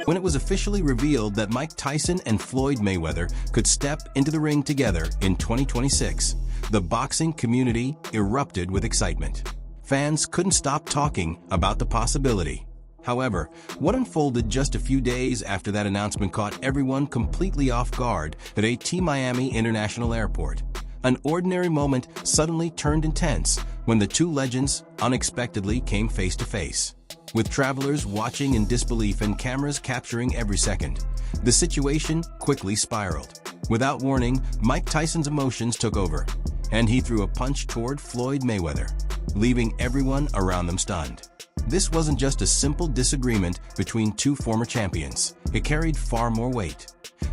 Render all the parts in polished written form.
When it was officially revealed that Mike Tyson and Floyd Mayweather could step into the ring together in 2026, the boxing community erupted with excitement. Fans couldn't stop talking about the possibility. However, what unfolded just a few days after that announcement caught everyone completely off guard at Miami International Airport. An ordinary moment suddenly turned intense when the two legends unexpectedly came face to face. With travelers watching in disbelief and cameras capturing every second, the situation quickly spiraled. Without warning, Mike Tyson's emotions took over, and he threw a punch toward Floyd Mayweather, leaving everyone around them stunned. This wasn't just a simple disagreement between two former champions. It carried far more weight.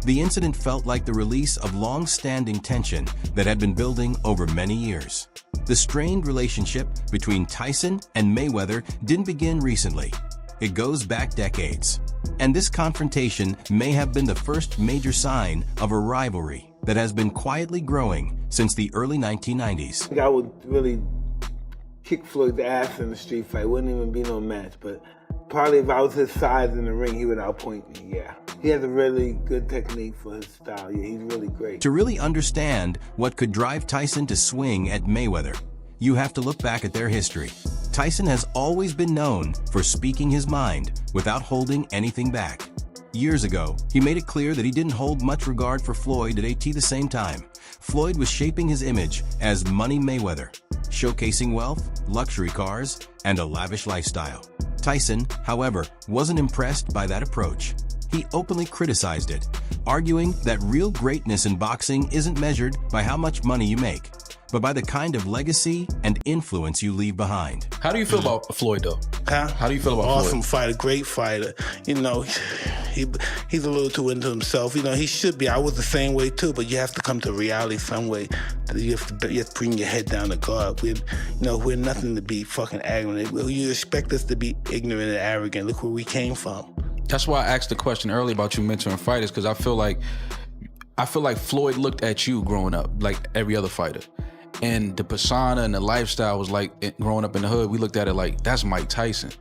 The incident felt like the release of long-standing tension that had been building over many years. The strained relationship between Tyson and Mayweather didn't begin recently. It goes back decades. And this confrontation may have been the first major sign of a rivalry that has been quietly growing since the early 1990s. I would really kick Floyd's ass in the street fight. Wouldn't even be no match, but probably if I was his size in the ring, he would outpoint me, yeah. He has a really good technique for his style. Yeah, he's really great. To really understand what could drive Tyson to swing at Mayweather, you have to look back at their history. Tyson has always been known for speaking his mind without holding anything back. Years ago, he made it clear that he didn't hold much regard for Floyd at the same time. Floyd was shaping his image as Money Mayweather, showcasing wealth, luxury cars, and a lavish lifestyle. Tyson, however, wasn't impressed by that approach. He openly criticized it, arguing that real greatness in boxing isn't measured by how much money you make, but by the kind of legacy and influence you leave behind. How do you feel about Floyd, though? How do you feel about Floyd? Awesome fighter, great fighter. You know, he's a little too into himself. You know, he should be. I was the same way too, but you have to come to reality some way. You have to bring your head down to guard. We're nothing to be fucking arrogant. You expect us to be ignorant and arrogant. Look where we came from. That's why I asked the question earlier about you mentoring fighters, because I feel like Floyd looked at you growing up like every other fighter. And the persona and the lifestyle was like, growing up in the hood, we looked at it like, that's Mike Tyson.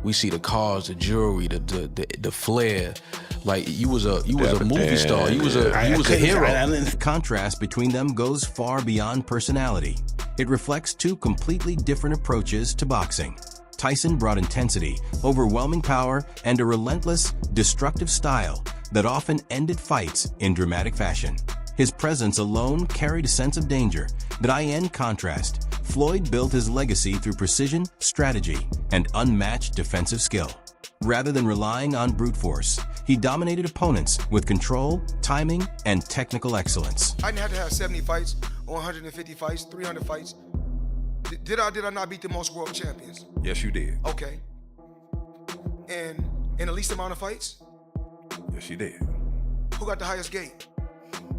We see the cars, the jewelry, the flair. Like you was a movie star. You was a hero. The contrast between them goes far beyond personality. It reflects two completely different approaches to boxing. Tyson brought intensity, overwhelming power, and a relentless, destructive style that often ended fights in dramatic fashion. His presence alone carried a sense of danger. But in contrast, Floyd built his legacy through precision, strategy, and unmatched defensive skill. Rather than relying on brute force, he dominated opponents with control, timing, and technical excellence. I didn't have to have 70 fights, or 150 fights, 300 fights. Did I not beat the most world champions? Yes, you did. Okay. And in the least amount of fights? Yes, you did. Who got the highest gate?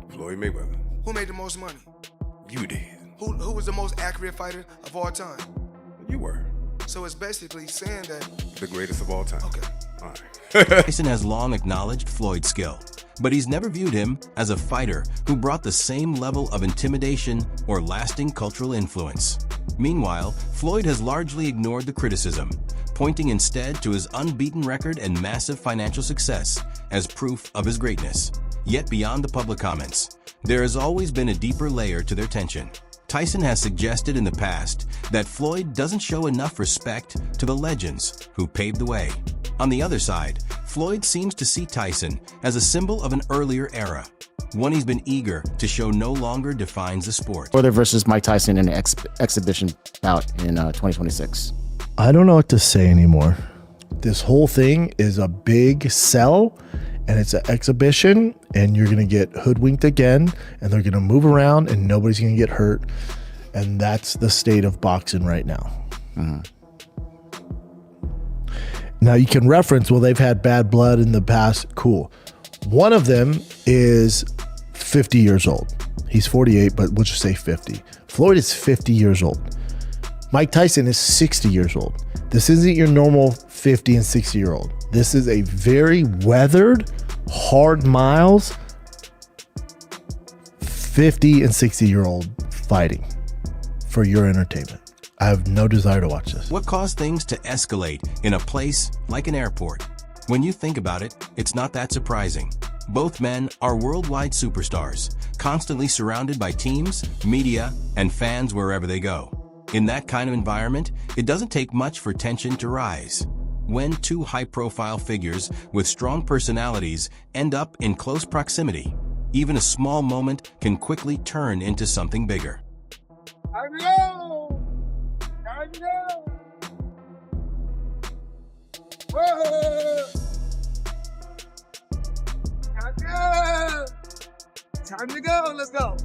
Floyd Mayweather. Who made the most money? You did. Who was the most accurate fighter of all time? You were. So it's basically saying that... The greatest of all time. Okay. All right. Tyson has long acknowledged Floyd's skill, but he's never viewed him as a fighter who brought the same level of intimidation or lasting cultural influence. Meanwhile, Floyd has largely ignored the criticism, pointing instead to his unbeaten record and massive financial success as proof of his greatness. Yet beyond the public comments, there has always been a deeper layer to their tension. Tyson has suggested in the past that Floyd doesn't show enough respect to the legends who paved the way. On the other side, Floyd seems to see Tyson as a symbol of an earlier era, one he's been eager to show no longer defines the sport. Mayweather versus Mike Tyson in an exhibition bout in 2026. I don't know what to say anymore. This whole thing is a big sell, and it's an exhibition, and you're going to get hoodwinked again, and they're going to move around, and nobody's going to get hurt. And that's the state of boxing right now. Mm-hmm. Now, you can reference, well, they've had bad blood in the past. Cool. One of them is 50 years old. He's 48, but we'll just say 50. Floyd is 50 years old. Mike Tyson is 60 years old. This isn't your normal 50 and 60-year-old. This is a very weathered, hard miles, 50 and 60-year-old fighting. for your entertainment. I have no desire to watch this. What caused things to escalate in a place like an airport? When you think about it, it's not that surprising. Both men are worldwide superstars, constantly surrounded by teams, media, and fans wherever they go. In that kind of environment, it doesn't take much for tension to rise. When two high-profile figures with strong personalities end up in close proximity, even a small moment can quickly turn into something bigger. Time to go, let's go.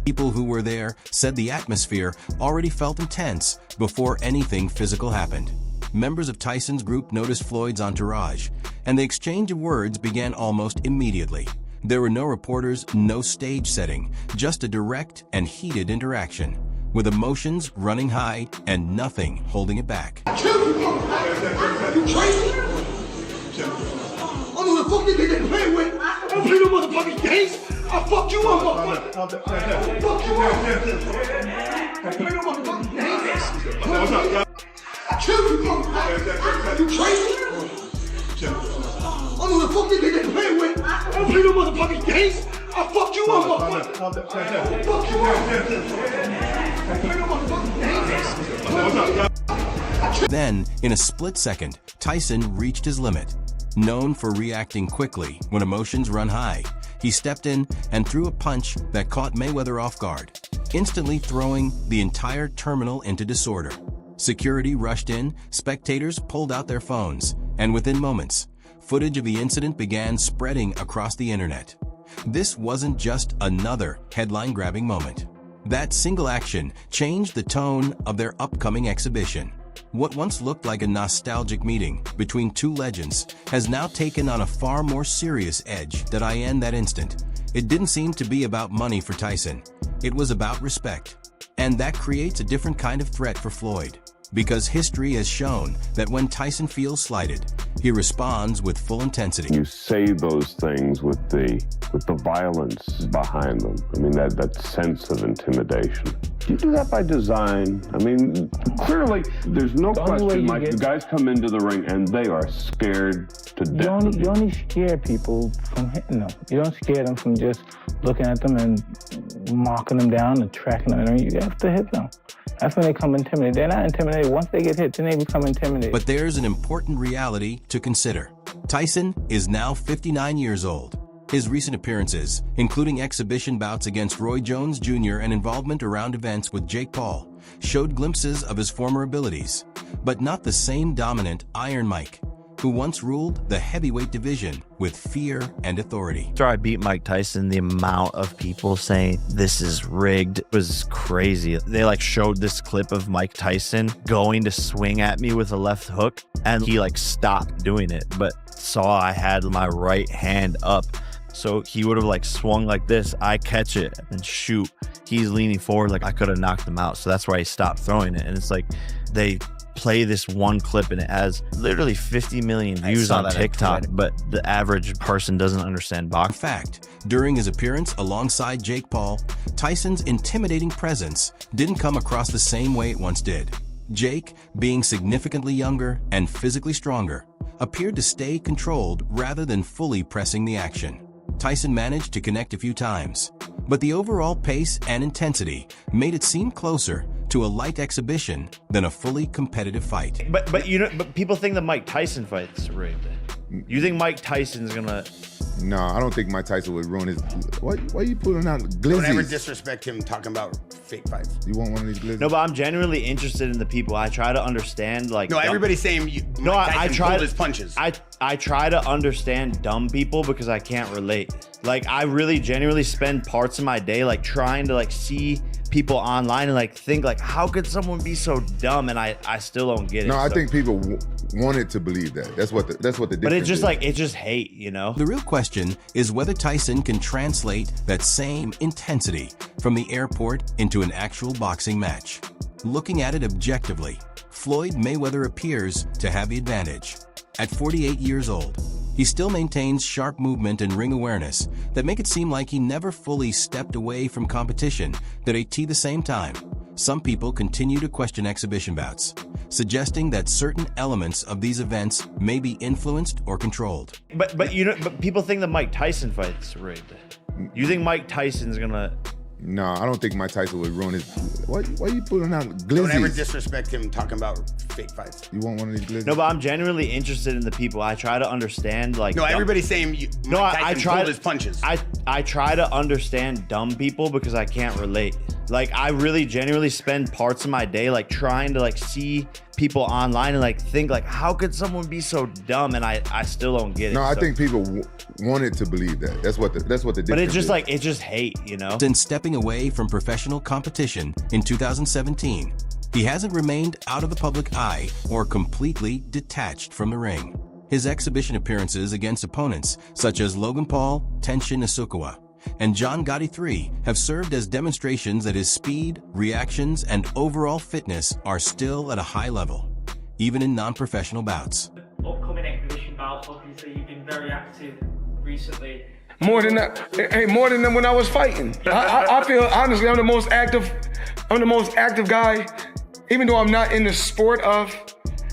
People who were there said the atmosphere already felt intense before anything physical happened. Members of Tyson's group noticed Floyd's entourage, and the exchange of words began almost immediately. There were no reporters, no stage setting, just a direct and heated interaction, with emotions running high and nothing holding it back. You crazy? I know the fuck you think they play with. I don't play no motherfucking games. I fuck you up, motherfucker. Fuck you up. I play no motherfucking games. I killed you, motherfucker. You crazy? I know the fuck you think they play with. I don't play no motherfucking games. I fuck you up, motherfucker. Fuck you up. I play no motherfucking games. Then, in a split second, Tyson reached his limit. Known for reacting quickly when emotions run high, he stepped in and threw a punch that caught Mayweather off guard, instantly throwing the entire terminal into disorder. Security rushed in, spectators pulled out their phones, and within moments, footage of the incident began spreading across the internet. This wasn't just another headline-grabbing moment. That single action changed the tone of their upcoming exhibition. What once looked like a nostalgic meeting between two legends has now taken on a far more serious edge that end that instant. It didn't seem to be about money for Tyson. It was about respect. And that creates a different kind of threat for Floyd, because history has shown that when Tyson feels slighted, he responds with full intensity. You say those things with the violence behind them. I mean, that sense of intimidation. Do you do that by design? I mean, clearly, there's no question, Mike, the guys come into the ring and they are scared to death. You only scare people from hitting them. You don't scare them from just looking at them and marking them down and tracking them. You have to hit them. That's when they come intimidated. They're not intimidated. Once they get hit, then they become intimidated. But there's an important reality to consider. Tyson is now 59 years old. His recent appearances, including exhibition bouts against Roy Jones Jr. and involvement around events with Jake Paul, showed glimpses of his former abilities, but not the same dominant Iron Mike, who once ruled the heavyweight division with fear and authority. After I beat Mike Tyson, the amount of people saying this is rigged was crazy. They showed this clip of Mike Tyson going to swing at me with a left hook, and he stopped doing it, but saw I had my right hand up. So he would have swung like this, I catch it and shoot. He's leaning forward I could have knocked him out. So that's why he stopped throwing it. And it's they play this one clip and it has literally 50 million views on TikTok, but the average person doesn't understand boxing. In fact, during his appearance alongside Jake Paul, Tyson's intimidating presence didn't come across the same way it once did. Jake, being significantly younger and physically stronger, appeared to stay controlled rather than fully pressing the action. Tyson managed to connect a few times, but the overall pace and intensity made it seem closer to a light exhibition than a fully competitive fight. But people think the Mike Tyson fight's rigged. You think Mike Tyson's gonna? No, I don't think Mike Tyson would ruin his. Why are you pulling out glizzies? Don't ever disrespect him talking about fake fights. You want one of these glizzies? No, but I'm genuinely interested in the people. I try to understand No, everybody's saying I try his punches. I try to understand dumb people because I can't relate. I really genuinely spend parts of my day trying to see people online and like think like, how could someone be so dumb? And I still don't get it. No, I So- think people wanted to believe that. That's what the difference But it's just is. like, it's just hate, you know? The real question is whether Tyson can translate that same intensity from the airport into an actual boxing match. Looking at it objectively, Floyd Mayweather appears to have the advantage. At 48 years old, he still maintains sharp movement and ring awareness that make it seem like he never fully stepped away from competition. At the same time, some people continue to question exhibition bouts, suggesting that certain elements of these events may be influenced or controlled. But people think the Mike Tyson fight's rigged. You think Mike Tyson's gonna? No, I don't think Mike Tyson would ruin his. Why are you pulling out glizzies? Don't ever disrespect him talking about fake fights. You want one of these glizzies? No, but I'm genuinely interested in the people. I try to understand like. No, everybody's saying I try pulled his punches. I try to understand dumb people because I can't relate. Like I really genuinely spend parts of my day like trying to like see people online and like think like, how could someone be so dumb? And I still don't get it. No, I think people wanted to believe that. That's what the difference But it's just is. like, it's just hate, you know? Since stepping away from professional competition in 2017, he hasn't remained out of the public eye or completely detached from the ring. His exhibition appearances against opponents such as Logan Paul, Tenshin Nasukawa, and John Gotti III have served as demonstrations that his speed, reactions, and overall fitness are still at a high level, even in non-professional bouts. Upcoming exhibition bouts, obviously you've been very active recently. More than that, hey, more than when I was fighting. I feel honestly I'm the most active guy, even though I'm not in the sport of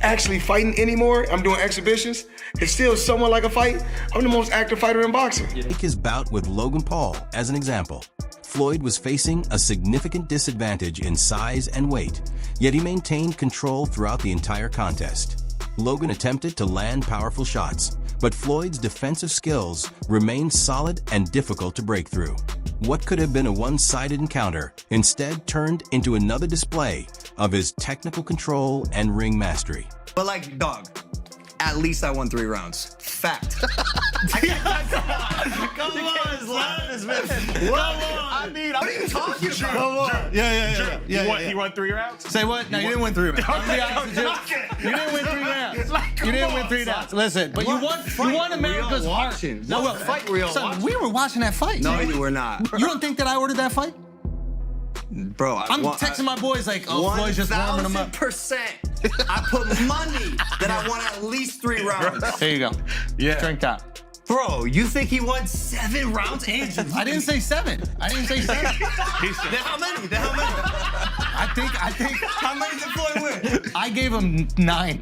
actually fighting anymore. I'm doing exhibitions. It's still somewhat like a fight. I'm the most active fighter in boxing. Take his bout with Logan Paul as an example. Floyd was facing a significant disadvantage in size and weight, yet he maintained control throughout the entire contest. Logan attempted to land powerful shots, but Floyd's defensive skills remained solid and difficult to break through. What could have been a one-sided encounter instead turned into another display of his technical control and ring mastery. But like, dog, at least I won 3 rounds. Fact. Come on, Zlatan, man. I mean, what are you talking about? Come on. Yeah. He won 3 rounds? Say what? No, you didn't win 3 rounds. I'm gonna be honest with you. You didn't win 3 rounds. You didn't win 3 rounds. Listen, but you won America's heart. No, what fight were you all watching? We were watching that fight. No, you were not. You don't think that I ordered that fight? Bro, I'm texting my boys like, oh, Floyd's just warming them up. 1000%. I put money that I won at least 3 rounds. There you go. Yeah. Drink that. Bro, you think he won 7 rounds? I didn't say 7. I didn't say 7. Then how many? I think. How many did Floyd win? I gave him 9.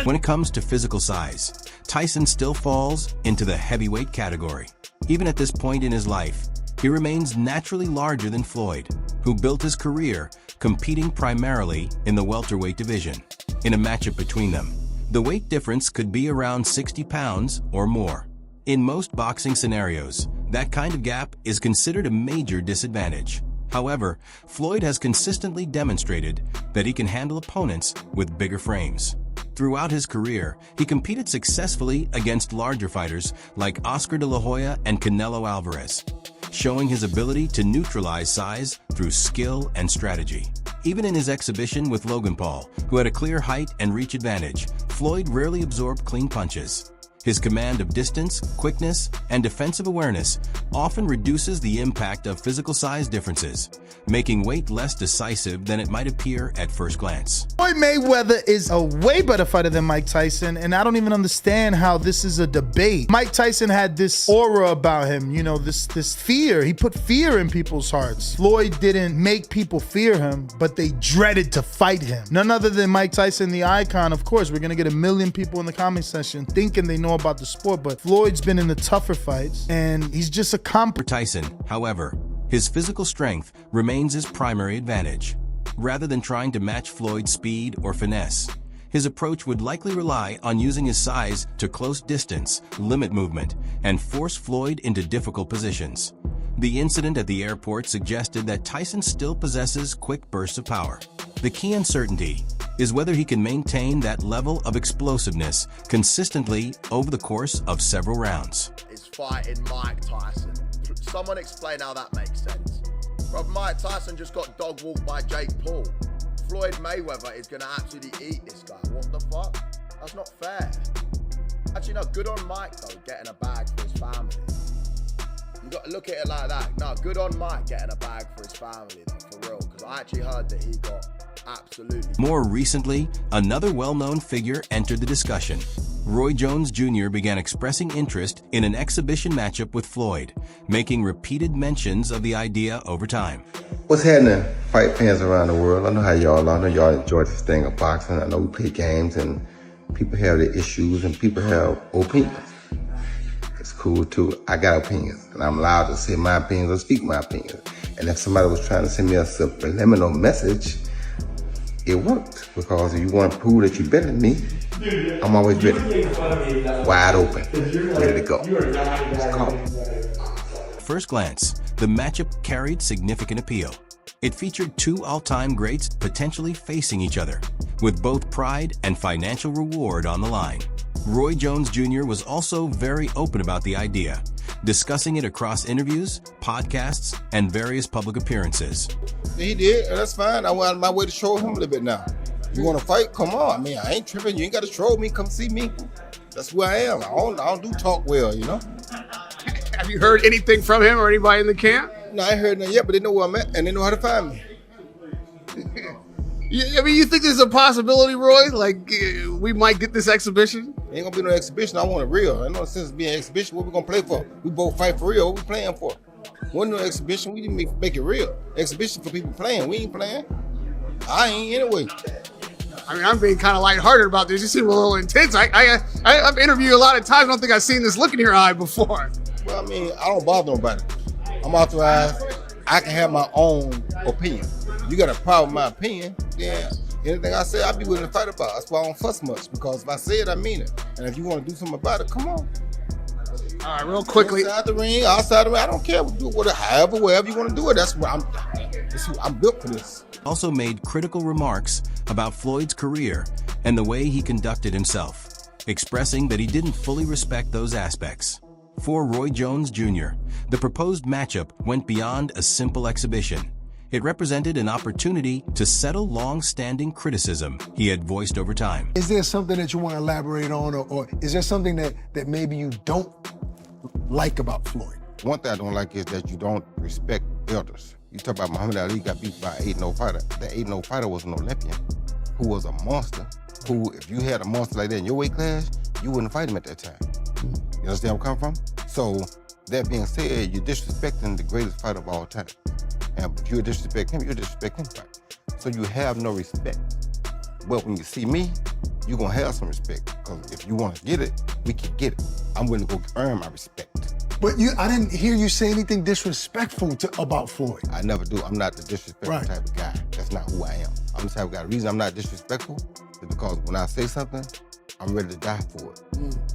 When it comes to physical size, Tyson still falls into the heavyweight category. Even at this point in his life, he remains naturally larger than Floyd, who built his career competing primarily in the welterweight division. In a matchup between them, the weight difference could be around 60 pounds or more. In most boxing scenarios, that kind of gap is considered a major disadvantage. However, Floyd has consistently demonstrated that he can handle opponents with bigger frames. Throughout his career, he competed successfully against larger fighters like Oscar de la Hoya and Canelo Alvarez, showing his ability to neutralize size through skill and strategy. Even in his exhibition with Logan Paul, who had a clear height and reach advantage, Floyd rarely absorbed clean punches. His command of distance, quickness, and defensive awareness often reduces the impact of physical size differences, making weight less decisive than it might appear at first glance. Floyd Mayweather is a way better fighter than Mike Tyson, and I don't even understand how this is a debate. Mike Tyson had this aura about him, you know, this fear. He put fear in people's hearts. Floyd didn't make people fear him, but they dreaded to fight him. None other than Mike Tyson, the icon. Of course, we're gonna get 1 million people in the comment section thinking they know about the sport, but Floyd's been in the tougher fights, and he's just a For Tyson, however, his physical strength remains his primary advantage. Rather than trying to match Floyd's speed or finesse, his approach would likely rely on using his size to close distance, limit movement, and force Floyd into difficult positions. The incident at the airport suggested that Tyson still possesses quick bursts of power. The key uncertainty is whether he can maintain that level of explosiveness consistently over the course of several rounds. Is fighting Mike Tyson. Someone explain how that makes sense. Bro, Mike Tyson just got dog walked by Jake Paul. Floyd Mayweather is going to absolutely eat this guy. What the fuck? That's not fair. Actually, no, good on Mike, though, getting a bag for his family. You got to look at it like that. No, good on Mike getting a bag for his family, though, for real. Because I actually heard that he got absolutely... More recently, another well-known figure entered the discussion. Roy Jones Jr. began expressing interest in an exhibition matchup with Floyd, making repeated mentions of the idea over time. What's happening, fight fans around the world? I know how y'all are. I know y'all enjoy this thing of boxing. I know we play games and people have their issues and people have opinions. It's cool too. I got opinions and I'm allowed to say my opinions or speak my opinions. And if somebody was trying to send me a subliminal message, it worked, because if you want to prove that you're better than me, I'm always ready. Wide open, ready to go. Let's call it. First glance, the matchup carried significant appeal. It featured two all-time greats potentially facing each other, with both pride and financial reward on the line. Roy Jones Jr. was also very open about the idea, discussing it across interviews, podcasts, and various public appearances. He did, and that's fine. I went out of my way to troll him a little bit now. You want to fight? Come on. I mean, I ain't tripping. You ain't got to troll me. Come see me. That's who I am. I don't do talk well, you know? Have you heard anything from him or anybody in the camp? No, I ain't heard nothing yet, but they know where I'm at, and they know how to find me. I mean, you think there's a possibility, Roy? Like, we might get this exhibition? Ain't gonna be no exhibition. I want it real. Ain't no sense being an exhibition. What we gonna play for? We both fight for real. What we playing for? Wasn't no exhibition. We didn't make it real. Exhibition for people playing. We ain't playing. I ain't anyway. I mean, I'm being kind of lighthearted about this. You seem a little intense. I've interviewed you a lot of times. I don't think I've seen this look in your eye before. Well, I mean, I don't bother nobody. I'm authorized. I can have my own opinion. You got a problem with my opinion, then anything I say, I'll be willing to fight about. That's why I don't fuss much, because if I say it, I mean it. And if you want to do something about it, come on. All right, real quickly. Inside the ring, outside the ring, I don't care. We'll do it wherever you want to do it. That's what I'm built for this. Also made critical remarks about Floyd's career and the way he conducted himself, expressing that he didn't fully respect those aspects. For Roy Jones Jr., the proposed matchup went beyond a simple exhibition. It represented an opportunity to settle long-standing criticism he had voiced over time. Is there something that you want to elaborate on, or is there something that maybe you don't like about Floyd? One thing I don't like is that you don't respect elders. You talk about Muhammad Ali got beat by an 8-0 fighter. That 8-0 fighter was an Olympian who was a monster, who, if you had a monster like that in your weight class, you wouldn't fight him at that time. You understand where I'm coming from? So, that being said, you're disrespecting the greatest fighter of all time. And if you disrespect him, you disrespect him. So you have no respect. But when you see me, you're gonna have some respect. Because if you want to get it, we can get it. I'm willing to go earn my respect. But I didn't hear you say anything disrespectful about Floyd. I never do. I'm not the disrespectful type of guy. That's not who I am. I'm the type of guy. The reason I'm not disrespectful is because when I say something, I'm ready to die for it.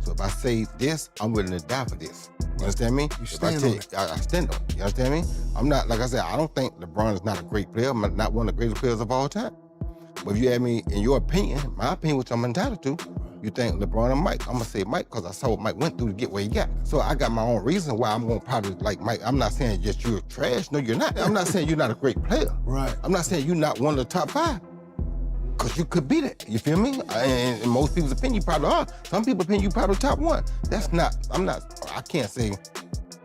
So if I say this, I'm willing to die for this. You understand me? You stand on it. I stand on it. You understand me? I'm not, like I said, I don't think LeBron is not a great player. I'm not one of the greatest players of all time. But if you ask me, in your opinion, my opinion, which I'm entitled to, you think LeBron and Mike. I'm gonna say Mike because I saw what Mike went through to get where he got. So I got my own reason why I'm gonna probably like Mike. I'm not saying just you're trash. No, you're not. I'm not saying you're not a great player. Right. I'm not saying you're not one of the top 5. Because you could be that, you feel me? And in most people's opinion, you probably are. Some people's opinion, you probably top 1. That's not, I can't say,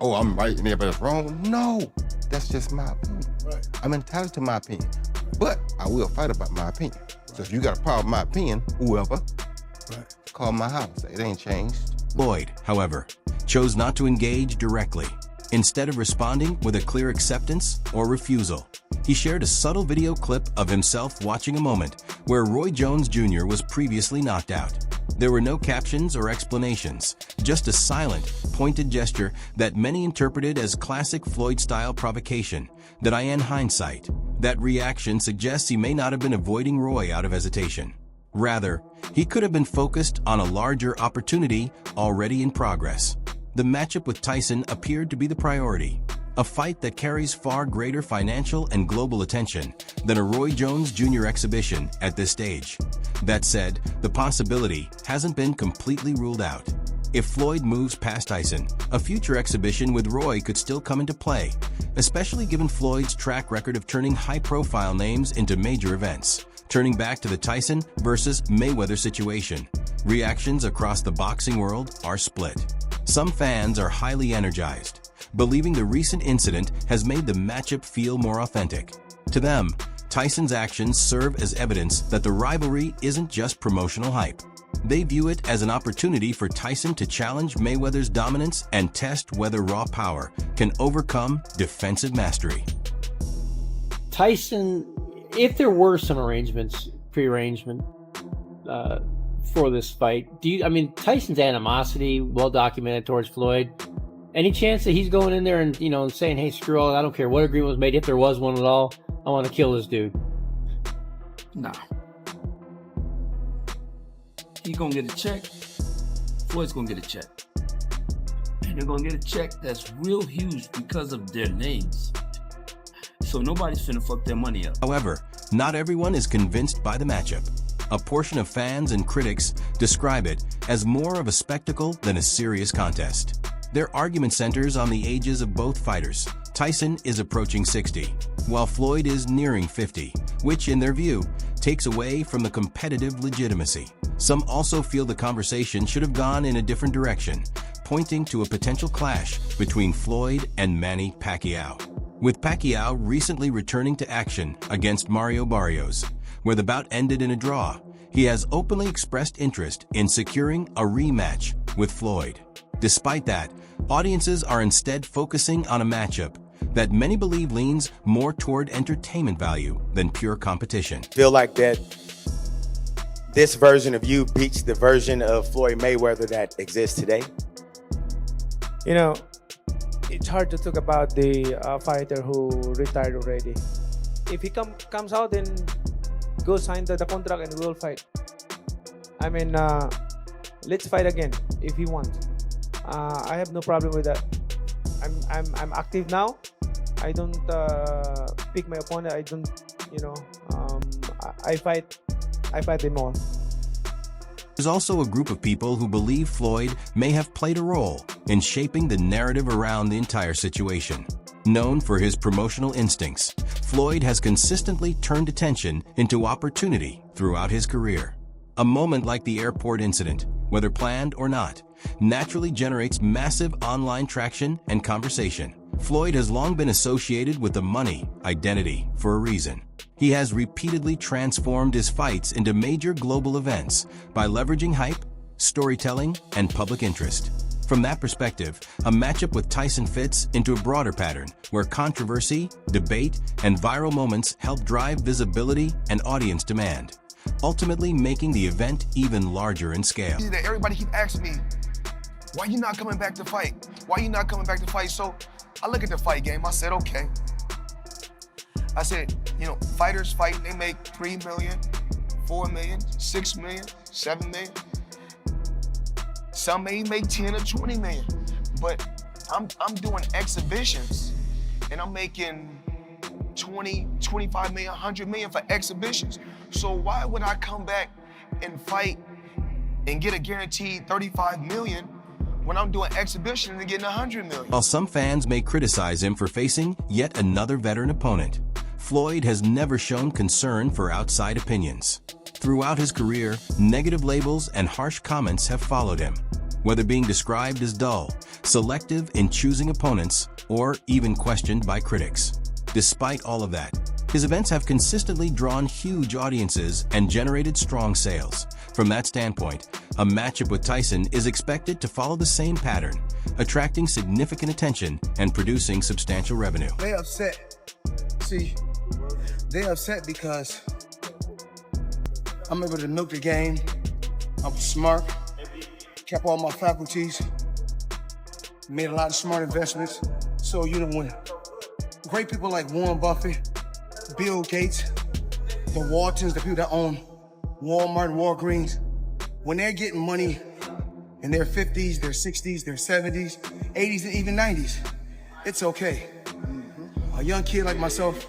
oh, I'm right and everybody's wrong. No, that's just my opinion. Right. I'm entitled to my opinion, but I will fight about my opinion. So if you got a problem with my opinion, whoever, call my house. It ain't changed. Floyd, however, chose not to engage directly. Instead of responding with a clear acceptance or refusal, he shared a subtle video clip of himself watching a moment where Roy Jones Jr. was previously knocked out. There were no captions or explanations, just a silent, pointed gesture that many interpreted as classic Floyd-style provocation. That in hindsight, that reaction suggests he may not have been avoiding Roy out of hesitation. Rather, he could have been focused on a larger opportunity already in progress. The matchup with Tyson appeared to be the priority, a fight that carries far greater financial and global attention than a Roy Jones Jr. exhibition at this stage. That said, the possibility hasn't been completely ruled out. If Floyd moves past Tyson, a future exhibition with Roy could still come into play, especially given Floyd's track record of turning high-profile names into major events. Turning back to the Tyson versus Mayweather situation, reactions across the boxing world are split. Some fans are highly energized, believing the recent incident has made the matchup feel more authentic. To them, Tyson's actions serve as evidence that the rivalry isn't just promotional hype. They view it as an opportunity for Tyson to challenge Mayweather's dominance and test whether raw power can overcome defensive mastery. Tyson, if there were some pre-arrangement for this fight, Tyson's animosity, well documented towards Floyd. Any chance that he's going in there and, saying, hey, screw all, I don't care what agreement was made, if there was one at all, I want to kill this dude? Nah. He gonna get a check. Floyd's gonna get a check. And they're gonna get a check that's real huge because of their names. So nobody's finna fuck their money up. However, not everyone is convinced by the matchup. A portion of fans and critics describe it as more of a spectacle than a serious contest. Their argument centers on the ages of both fighters. Tyson is approaching 60, while Floyd is nearing 50, which, in their view, takes away from the competitive legitimacy. Some also feel the conversation should have gone in a different direction, pointing to a potential clash between Floyd and Manny Pacquiao. With Pacquiao recently returning to action against Mario Barrios, where the bout ended in a draw, he has openly expressed interest in securing a rematch with Floyd. Despite that, audiences are instead focusing on a matchup that many believe leans more toward entertainment value than pure competition. Feel like that this version of you beats the version of Floyd Mayweather that exists today? It's hard to talk about the fighter who retired already. If he comes out and go sign the contract and we'll fight. Let's fight again if he wants. I have no problem with that. I'm active now. I don't pick my opponent. I don't, I fight them all. There's also a group of people who believe Floyd may have played a role in shaping the narrative around the entire situation. Known for his promotional instincts, Floyd has consistently turned attention into opportunity throughout his career. A moment like the airport incident, whether planned or not, naturally generates massive online traction and conversation. Floyd has long been associated with the money identity for a reason. He has repeatedly transformed his fights into major global events by leveraging hype, storytelling, and public interest. From that perspective, a matchup with Tyson fits into a broader pattern where controversy, debate, and viral moments help drive visibility and audience demand, ultimately making the event even larger in scale. Everybody keep asking me, why you not coming back to fight? Why you not coming back to fight? So I look at the fight game, I said, okay. I said, fighters fight, they make 3 million, 4 million, 6 million, 7 million. Some may make 10 or 20 million. But I'm doing exhibitions and I'm making 20, 25 million, 100 million for exhibitions. So why would I come back and fight and get a guaranteed 35 million when I'm doing exhibitions and getting 100 million? While some fans may criticize him for facing yet another veteran opponent, Floyd has never shown concern for outside opinions. Throughout his career, negative labels and harsh comments have followed him, whether being described as dull, selective in choosing opponents, or even questioned by critics. Despite all of that, his events have consistently drawn huge audiences and generated strong sales. From that standpoint, a matchup with Tyson is expected to follow the same pattern, attracting significant attention and producing substantial revenue. They upset. See, they upset because I'm able to nuke the game. I'm smart, kept all my faculties, made a lot of smart investments, so you don't win. Great people like Warren Buffett, Bill Gates, the Waltons, the people that own Walmart, Walgreens, when they're getting money in their 50s, their 60s, their 70s, 80s, and even 90s, it's okay. A young kid like myself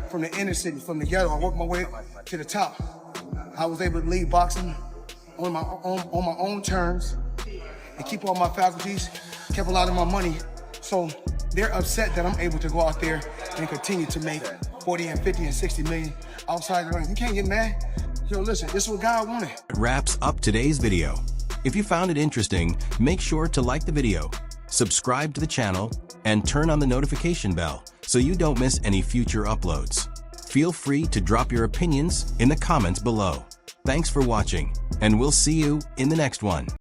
from the inner city, from the ghetto, I worked my way to the top. I was able to lead boxing on my own terms, and keep all my faculties, kept a lot of my money. So they're upset that I'm able to go out there and continue to make 40 and 50 and 60 million outside the ring. You can't get mad. Yo, listen, this is what God wanted. Wraps up today's video. If you found it interesting, make sure to like the video, subscribe to the channel, and turn on the notification bell so you don't miss any future uploads. Feel free to drop your opinions in the comments below. Thanks for watching, and we'll see you in the next one.